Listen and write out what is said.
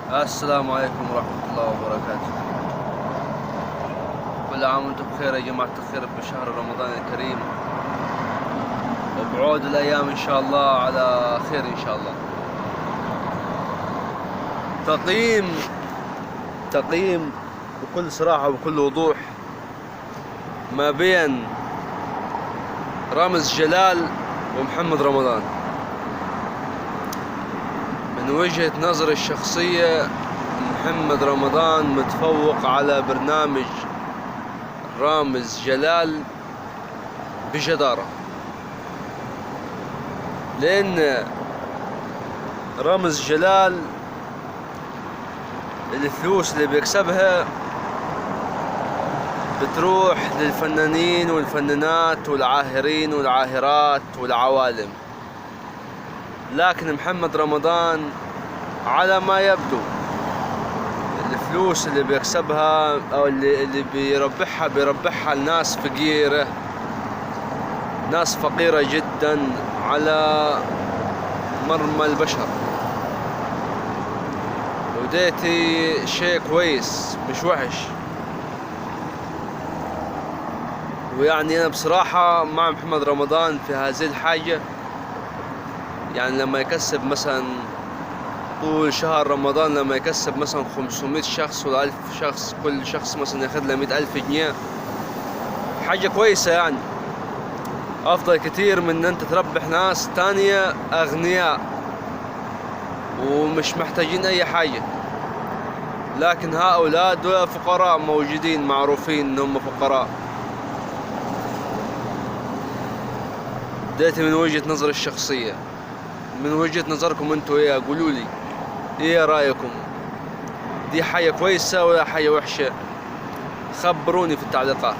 السلام عليكم ورحمة الله وبركاته. كل عام وانتم بخير يا جماعة الخير بشهر رمضان الكريم، وبعود الأيام إن شاء الله على خير إن شاء الله. تقييم بكل صراحة وبكل وضوح ما بين رامز جلال ومحمد رمضان. من وجهة نظري الشخصية محمد رمضان متفوق على برنامج رامز جلال بجدارة، لأن رامز جلال الفلوس اللي بيكسبها بتروح للفنانين والفنانات والعاهرين والعاهرات والعوالم، لكن محمد رمضان على ما يبدو الفلوس اللي بيكسبها او اللي بيربحها لناس فقيرة، ناس فقيرة جدا على مرمى البشر، وديتي شيء كويس مش وحش. ويعني انا بصراحة مع محمد رمضان في هذه الحاجة. يعني لما يكسب مثلا طول شهر رمضان، لما يكسب مثلا 500 شخص ولا 1000 شخص، كل شخص مثلا ياخد له 100,000 جنيه، حاجة كويسة. يعني أفضل كتير من أن أنت تربح ناس تانية أغنياء ومش محتاجين أي حاجة، لكن هؤلاء دول فقراء موجودين معروفين أنهم فقراء. ديتي من وجهة نظري الشخصية. من وجهة نظركم انتوا ايه؟ قولوا لي ايه رأيكم؟ دي حاجة كويسة ولا حاجة وحشة؟ خبروني في التعليقات.